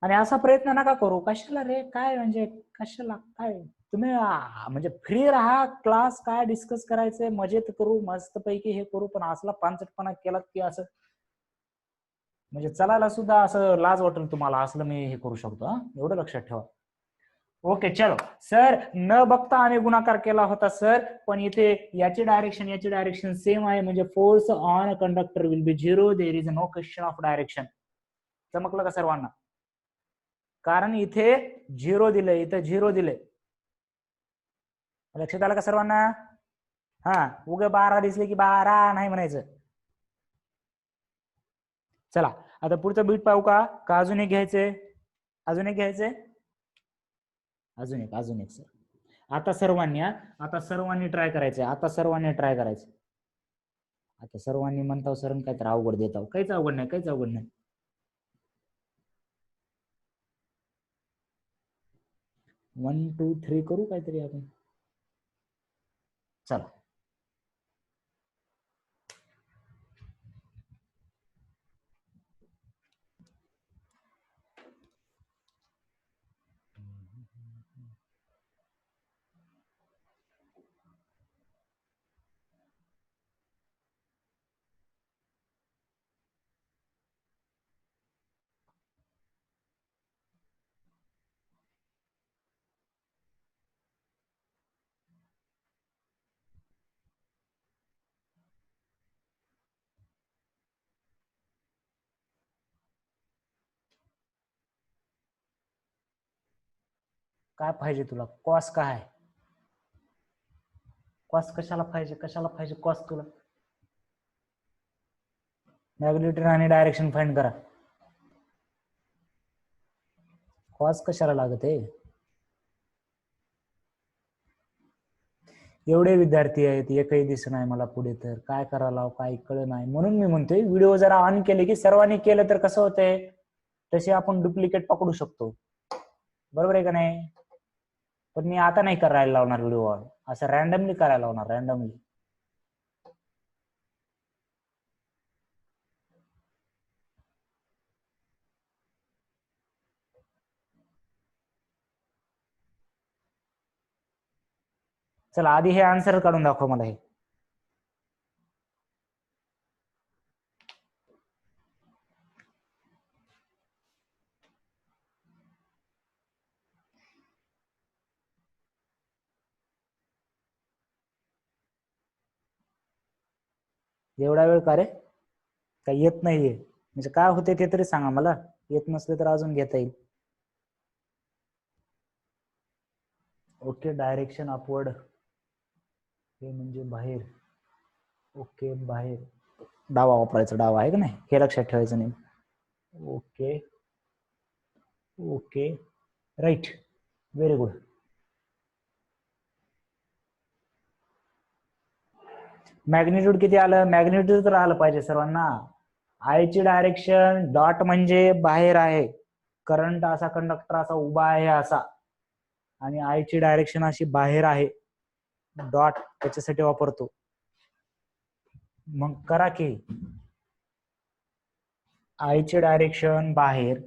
आणि असा प्रयत्न नका करू. कशाला रे, काय म्हणजे कशाला, काय तुम्ही म्हणजे फ्री राहा. क्लास काय डिस्कस करायचंय, मजेत करू, मस्त पैकी हे करू, पण असला पांचटपणा केलात की असं म्हणजे चलायला सुद्धा असं लाज वाटेल तुम्हाला. असलं मी हे करू शकतो, एवढं लक्षात ठेवा. ओके चलो सर, न बघता आम्ही गुणाकार केला होता सर, पण इथे याची डायरेक्शन सेम आहे, म्हणजे force on conductor will be 0. There is no question of direction. चमकलं का सर्वांना? कारण इथे 0 दिलंय, इथे 0 दिलंय. लक्षात आलं का सर्वांना? हा, उगे 12 दिसले की 12 नाही म्हणायचं. चला आता पुढचं बीट पाहू का? अजून एक घ्यायचंय? अजून एक सर. आता सर्वांनी ट्राय करायचंय. आता सर्वांनी म्हणताव सर काय तर अवघड देताव. काहीच अवघड नाही. 1 2 3 करू काहीतरी आपण. चला काय पाहिजे तुला? कॉस काय? कॉस कशाला पाहिजे कॉस तुला? मॅग्निट्यूड आणि डायरेक्शन फाइंड करा. कॉस कशाला लागत आहे? एवढे विद्यार्थी आहेत, एकही दिसत नाही मला पुढे, तर काय करायला काही कळ नाही. म्हणून मी म्हणतोय व्हिडिओ जरा ऑन केले की सर्वांनी केलं तर कसं होतंय, तसे आपण डुप्लिकेट पकडू शकतो. बरोबर आहे का नाही? पण मी आता नाही करायला लावणार व्हिडिओ ऑन, असं रॅन्डमली करायला लावणार, रॅन्डमली. चला आधी हे आन्सर काढून दाखव मला. हे एवढा वेळ का रे? काही येत नाहीये म्हणजे काय होते ते तरी सांगा मला. येत नसले तर अजून घेता येईल. ओके, डायरेक्शन अपवर्ड, हे म्हणजे बाहेर. ओके, बाहेर डावा वापरायचा, डावा आहे का नाही हे लक्षात ठेवायचं नाही. Okay okay right, very good. Magnitude किती आलं? मॅग्निट्यूड तर आलं पाहिजे सर्वांना. आय ची डायरेक्शन डॉट म्हणजे बाहेर आहे, करंट असा कंडक्टर असा उभा आहे असा, आणि आय ची डायरेक्शन अशी बाहेर आहे, डॉट त्याच्यासाठी वापरतो. मग करा की आय ची डायरेक्शन बाहेर,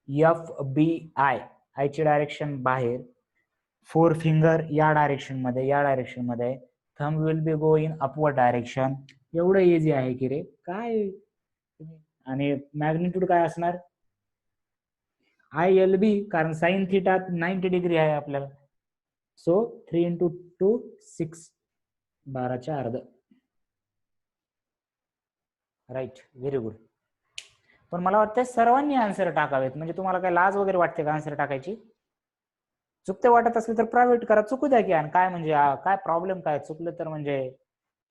एफ बी आय, आय ची डायरेक्शन बाहेर, 4 फिंगर या डायरेक्शन मध्ये, thumb will be go in upward direction. एवढं इझी आहे की रे काय. आणि मॅग्निट्यूड काय असणार? आय एल बी, कारण साइन थिटा 90 डिग्री आहे आपल्याला, सो 3 इंटू 2 6, 12च्या अर्ध. Right, very good. पण मला वाटतं सर्वांनी आन्सर टाकावेत, म्हणजे तुम्हाला काय लाज वगैरे वाटते का आन्सर टाकायची? चुकते वाटत असले तर प्रायव्हेट करा, चुकू द्या की. आणि काय म्हणजे काय प्रॉब्लेम काय? चुकलं तर म्हणजे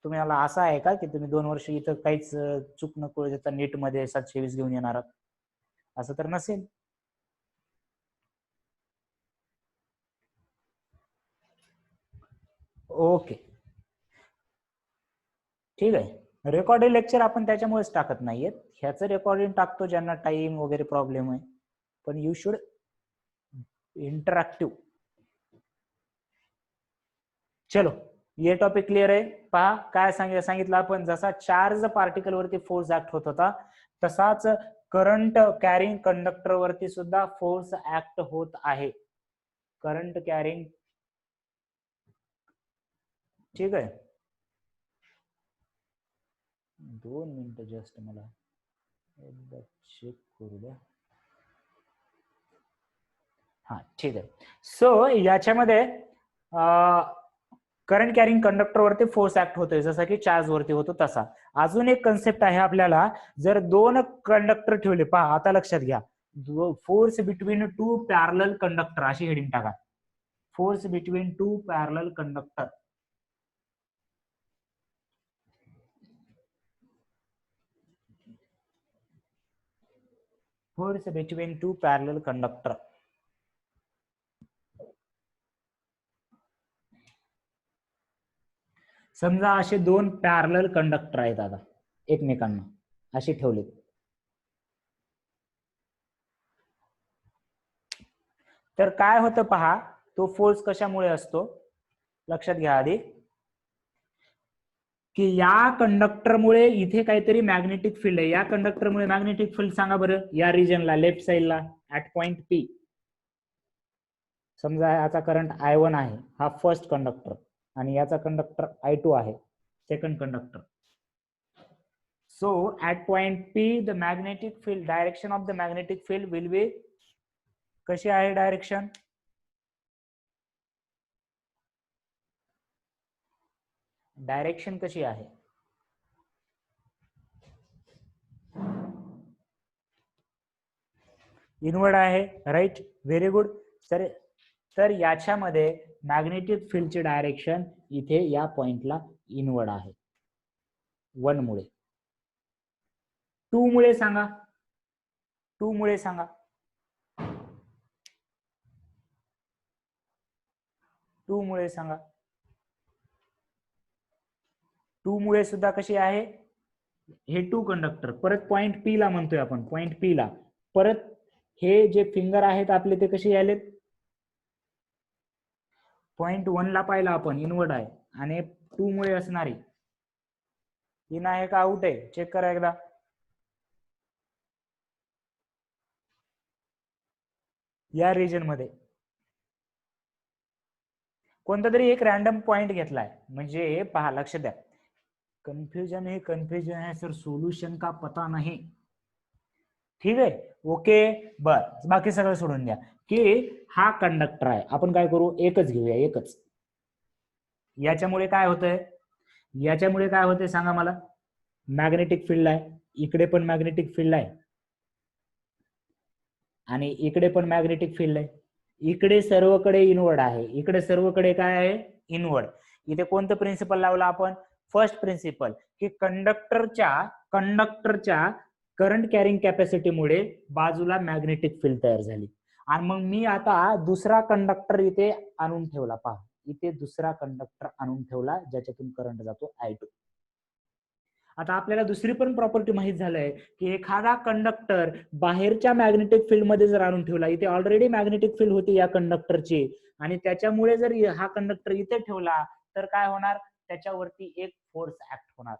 तुम्हाला असं आहे का की तुम्ही 2 वर्ष इथं काहीच चूक नको देता नीट मध्ये 720 घेऊन येणार आहात? असं तर नसेल. ओके, ठीक आहे. रेकॉर्डेड लेक्चर आपण त्याच्यामुळेच टाकत नाहीयेत, ह्याचं रेकॉर्डिंग टाकतो ज्यांना टाइम वगैरे प्रॉब्लेम आहे. पण यू शुड इंटरॅक्टिव्ह. चलो, ये टॉपिक क्लिअर आहे. पहा काय सांगितलं आपण, जसा चार्ज पार्टिकल वरती फोर्स ऍक्ट होत होता, तसाच करंट कॅरिंग कंडक्टर वरती सुद्धा फोर्स ऍक्ट होत आहे. करंट कॅरिंग, ठीक आहे. 2 मिनिटं जस्ट मला एकदा चेक करू द्या. हा, ठीक आहे. सो याच्यामध्ये करंट कॅरिंग कंडक्टर वरती फोर्स ऍक्ट होतोय, जसं की चार्ज वरती होतो तसा. अजून एक कन्सेप्ट आहे आपल्याला, जर 2 कंडक्टर ठेवले, पहा आता लक्षात घ्या, फोर्स बिटवीन 2 पॅरलल कंडक्टर अशी हेडिंग टाका. Force between 2 parallel conductor. Force between 2 parallel conductor. समजा असे 2 पॅरलल कंडक्टर आहेत आता एकमेकांना, असे ठेवले, तर काय होतं पहा, तो फोर्स कशामुळे असतो लक्षात घ्या आधी, की या कंडक्टरमुळे इथे काहीतरी मॅग्नेटिक फील्ड आहे. या कंडक्टरमुळे मॅग्नेटिक फील्ड सांगा बरं, या रिजनला लेफ्ट साइडला ऍट पॉइंट पी. समजा याचा करंट I1 आहे, हा फर्स्ट कंडक्टर, आणि याचा कंडक्टर I2 आहे, second conductor. So at point P the magnetic field, direction of the magnetic field will be, कशी आहे डायरेक्शन? डायरेक्शन कशी आहे? इनवर्ड आहे, राईट, व्हेरी गुड. तर याच्यामध्ये मॅग्नेटिक फील्डची डायरेक्शन इथे या पॉइंटला इनवर्ड आहे, 1 मुळे. 2 मुळे सांगा, 2 मुळे सांगा, 2 मुळे सांगा. 2 मुळे सुद्धा कशी आहे? हे 2 कंडक्टर परत पॉइंट पी ला म्हणतोय आपण, पॉइंट पी ला परत हे जे फिंगर आहेत आपले ते कसे आलेत? पॉइंट 1 ला पाहिला आपण, इनवर्ड आहे, आणि 2 मुळे असणारी इन आहे का आउट आहे? चेक करा एकदा. या रिजन मध्ये कोणता तरी एक रॅन्डम पॉइंट घेतलाय, म्हणजे पहा लक्ष द्या, कंफ्यूजन है सर, सोल्यूशन का पता नहीं. ठीक आहे, ओके. बर, बाकी सगळं सोडून द्या, की हा कंडक्टर आहे, आपण काय करू, एकच घेऊया, एकच. याच्यामुळे काय होतंय, याच्यामुळे काय होतंय सांगा मला? मॅग्नेटिक फील्ड आहे, इकडे पण मॅग्नेटिक फील्ड आहे, आणि इकडे पण मॅग्नेटिक फील्ड आहे. इकडे सर्वकडे इनवर्ड आहे, इकडे सर्वकडे काय आहे? इनवर्ड. इथे कोणतं प्रिन्सिपल लावलं आपण? फर्स्ट प्रिन्सिपल, की कंडक्टरच्या करंट कॅरिंग कॅपॅसिटीमुळे बाजूला मॅग्नेटिक फील्ड तयार झाली. आणि मग मी आता दुसरा कंडक्टर इथे आणून ठेवला, पहा इथे दुसरा कंडक्टर आणून ठेवला, ज्याच्यातून करंट जातो I2. आता आपल्याला दुसरी पण प्रॉपर्टी माहित झालंय की एखादा कंडक्टर बाहेरच्या मॅग्नेटिक फील्ड मध्ये जर आणून ठेवला, इथे ऑलरेडी मॅग्नेटिक फील्ड होती या कंडक्टरची, आणि त्याच्यामुळे जर हा कंडक्टर इथे ठेवला तर काय होणार, त्याच्यावरती एक फोर्स ऍक्ट होणार,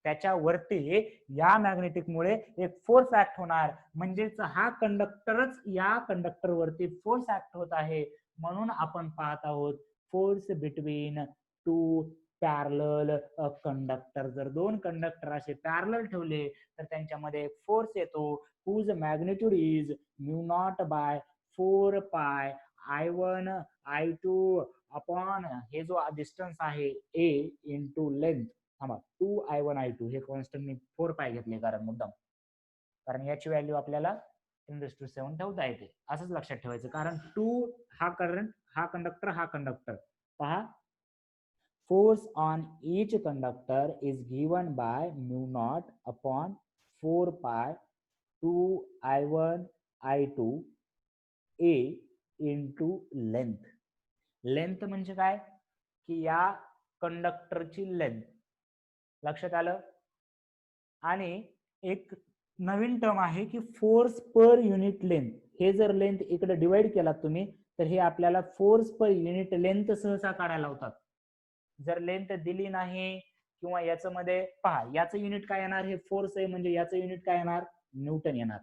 त्याच्यावरती या मॅग्नेटिक मुळे एक फोर्स ऍक्ट होणार, म्हणजेच हा कंडक्टरच या कंडक्टरवरती फोर्स ऍक्ट होत आहे. म्हणून आपण पाहत आहोत force between two parallel conductor. जर दोन कंडक्टर असे पॅरलल ठेवले तर त्यांच्यामध्ये फोर्स येतो, whose magnitude is mu naught by 4 pi I1 I2 upon हे जो डिस्टन्स आहे a into length, 2I1 I2 हे कॉन्स्टंट मी 4 पाय घेतले कारण मुद्दाम, कारण याची व्हॅल्यू आपल्याला 10⁷ ठेवता येते, असंच लक्षात ठेवायचं. कारण 2 हा करंट, हा कंडक्टर पहा, force on each conductor is given by mu naught upon 4 pi 2I1 I2 a into length. Length म्हणजे काय की या कंडक्टरची लेंथ, लक्षात आलं. आणि एक नवीन टर्म आहे की फोर्स पर युनिट लेंथ. हे जर लेंथ इकडे डिवाइड केला तुम्ही तर हे आपल्याला फोर्स पर युनिट लेंथ सहसा काढायला लावतात. जर लेंथ दिली नाही किंवा याचं मध्ये पहा, याचं युनिट काय येणार, हे फोर्स आहे म्हणजे याचं युनिट काय येणार, न्यूटन येणार.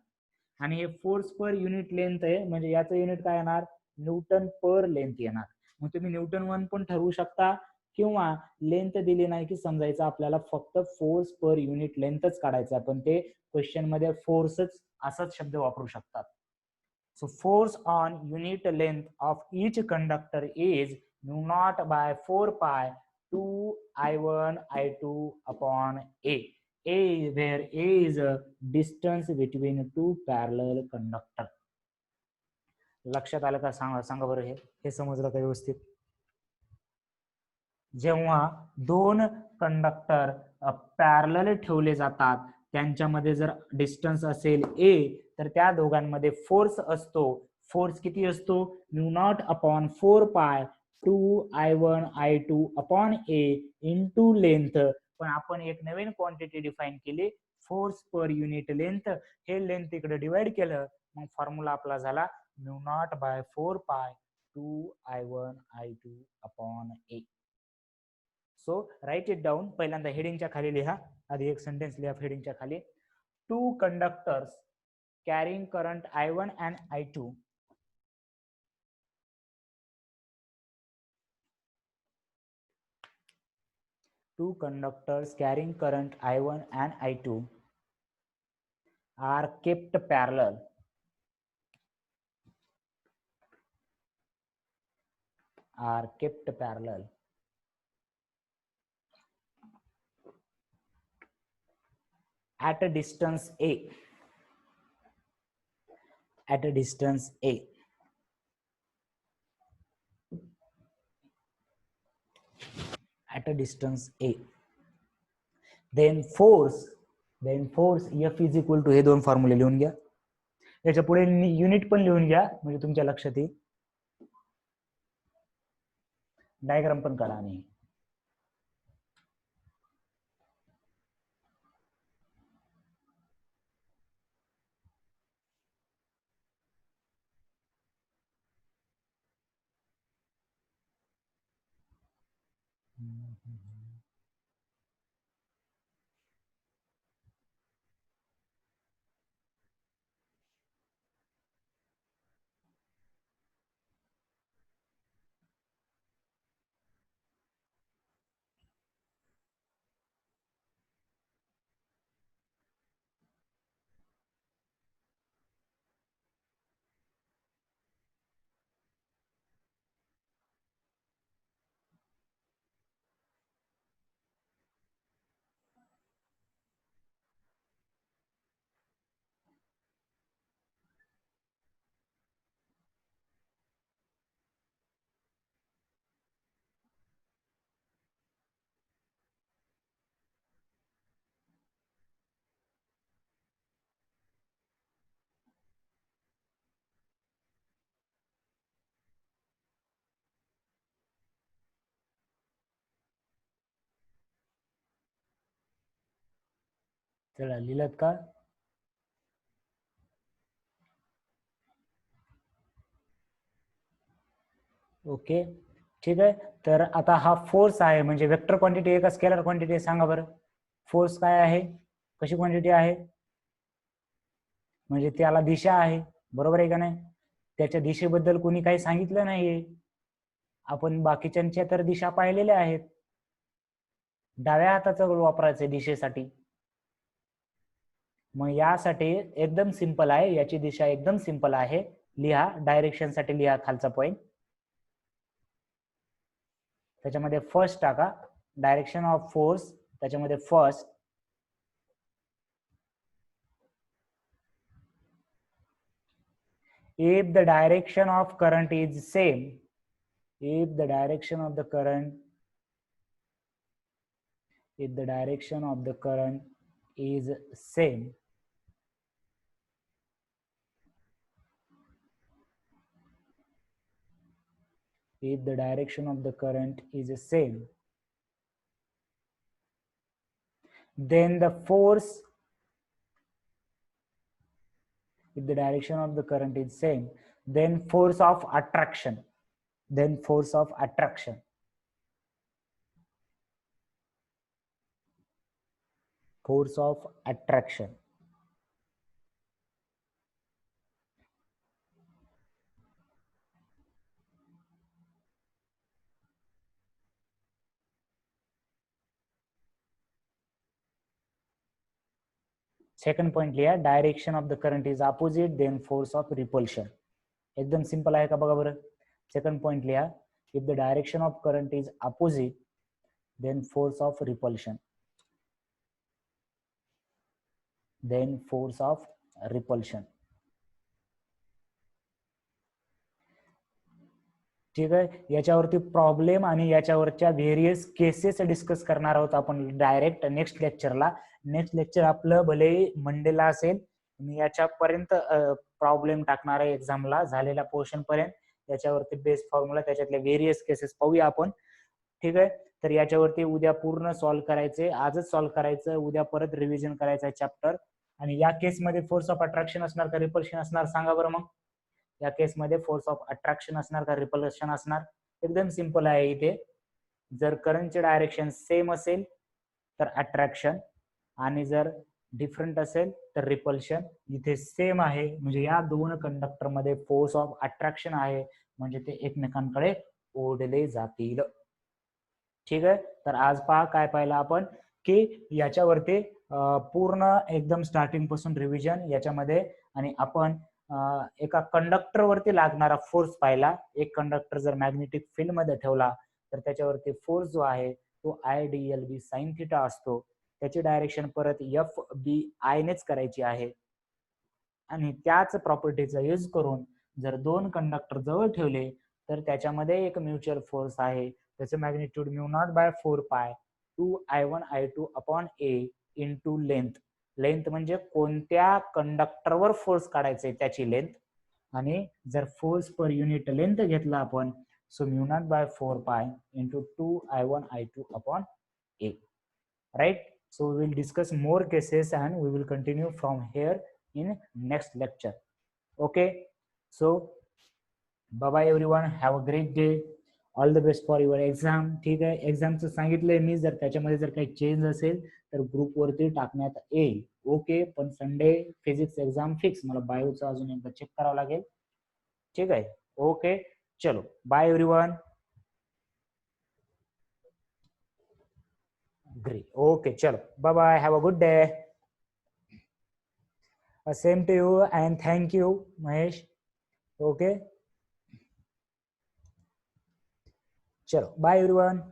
आणि हे फोर्स पर युनिट लेंथ आहे म्हणजे याचं युनिट काय येणार, न्यूटन पर लेंथ येणार. मग तुम्ही न्यूटन 1 पण ठरवू शकता किंवा लेंथ दिली नाही की समजायचं आपल्याला फक्त फोर्स पर युनिट लेंथच काढायचा, पण ते क्वेश्चन मध्ये फोर्सच असाच शब्द वापरू शकतात. So force on unit length of each conductor is mu naught by 4 pi 2I1 I2 upon a. A where a is a distance between two parallel conductor. लक्षात आलं का, सांगा बरं, हे समजलं का व्यवस्थित. जेव्हा दोन कंडक्टर पॅरलल ठेवले जातात त्यांच्यामध्ये जर डिस्टन्स असेल a तर त्या दोघांमध्ये फोर्स असतो. फोर्स किती असतो, mu naught upon 4 pi 2I1 I2 upon a into length. पण आपण एक नवीन क्वांटिटी डिफाइन केली, फोर्स पर युनिट लेंथ. हे लेंथ इकडे डिवाइड केलं, मग फॉर्म्युला आपला झाला mu naught by 4 pi 2I1 I2 upon a. So write it down. पहिल्यांदा हेडिंगच्या खाली लिहा, आधी एक सेंटेन्स लिहा हेडिंगच्या खाली. Two conductors carrying current I1 and I2 two conductors carrying current I1 and I2 are kept parallel at a distance a. At a distance a. At a distance a. Then force F is equal to, हे दोन फॉर्म्युले लिहून घ्या. याच्या पुढे unit पण लिहून घ्या म्हणजे तुमच्या लक्षात येईल. डायग्राम पण काढा. आणि चला लिहिलं का? ओके ठीक आहे. तर आता हा फोर्स आहे म्हणजे वेक्टर क्वांटिटी आहे का स्केलर क्वांटिटी आहे सांगा बरं. फोर्स काय आहे, कशी क्वांटिटी आहे, म्हणजे त्याला दिशा आहे, बरोबर आहे का नाही. त्याच्या दिशेबद्दल कोणी काही सांगितलं नाहीये. आपण बाकीच्यांच्या तर दिशा पाहिलेल्या आहेत. डाव्या हाताचं वापरायचं दिशेसाठी. मग यासाठी एकदम सिंपल आहे, याची दिशा एकदम सिंपल आहे. लिहा डायरेक्शन साठी, लिहा खालचा पॉइंट. त्याच्यामध्ये फर्स्ट टाका डायरेक्शन ऑफ फोर्स. त्याच्यामध्ये first if the direction of current is same, if the direction of the current, if the direction of the current is same, if the direction of the current is same, then the force, if the direction of the current is same, then force of attraction, then force of attraction, force of attraction. Second point लिहा direction of the current is opposite then force of repulsion. एकदम simple आहे का बघा बरं. Second point लिहा if the direction of current is opposite then force of repulsion, then force of repulsion. ठीक आहे. याच्यावरती प्रॉब्लेम आणि याच्यावरच्या व्हेरियस केसेस डिस्कस करणार आहोत आपण डायरेक्ट नेक्स्ट लेक्चरला. नेक्स्ट लेक्चर आपलं भले मंडेला असेल. मी याच्यापर्यंत प्रॉब्लेम टाकणार आहे एक्झामला झालेल्या पोर्शन पर्यंत. याच्यावरती बेस फॉर्म्युला त्याच्यातले व्हेरियस केसेस पाहूया आपण. ठीक आहे. तर याच्यावरती उद्या पूर्ण सॉल्व्ह करायचे, आजच सॉल्व्ह करायचं, उद्या परत रिव्हिजन करायचं आहे चॅप्टर. आणि या केसमध्ये फोर्स ऑफ अट्रॅक्शन असणार का रिपल्शन असणार सांगा बरं मग. या केसमध्ये फोर्स ऑफ अट्रॅक्शन असणार का रिपल्शन असणार. एकदम सिंपल आहे. इथे जर करंटचे डायरेक्शन सेम असेल तर अट्रॅक्शन, आणि जर डिफरंट असेल तर रिपल्शन. इथे सेम आहे म्हणजे या दोन कंडक्टर मध्ये फोर्स ऑफ अट्रॅक्शन आहे, म्हणजे ते एकमेकांकडे ओढले जातील. ठीक आहे. तर आज पहा काय पाहिलं आपण की याच्यावरती पूर्ण एकदम स्टार्टिंग पासून रिव्हिजन याच्यामध्ये. आणि आपण एका कंडक्टर वरती लागणारा फोर्स पाहिला. एक कंडक्टर जर मॅग्नेटिक फील्ड मध्ये ठेवला तर त्याच्यावरती फोर्स जो आहे तो IDLB साइन थिटा असतो. त्याची डायरेक्शन परत FBI नेच करायची आहे. आणि त्याच प्रॉपर्टीचा यूज करून जर दोन कंडक्टर जवळ ठेवले तर त्याच्यामध्ये एक म्युच्युअल फोर्स आहे. त्याचं magnitude μ0/4π 2I1I2 upon A into length. Length म्हणजे कोणत्या कंडक्टरवर फोर्स काढायचे त्याची लेंथ. आणि जर फोर्स पर युनिट लेंथ घेतला आपण so μ0/4π into 2I1I2 upon A. Right. So we will discuss more cases and we will continue from here in next lecture. Okay. So bye bye everyone. Have a great day. All the best for your exam. ठीक आहे. एक्झामचं सांगितलंय मी. जर त्याच्यामध्ये जर काही change असेल तर group वरती टाकण्यात येईल. ओके. पण संडे फिजिक्स एक्झाम फिक्स. मला बायोचं अजून एकदा चेक करावं लागेल. ठीक आहे. ओके. चलो bye everyone. Great. Okay, chalo. Bye bye. Have a good day. Same to you and thank you, Mahesh. Okay. Chalo. Bye everyone.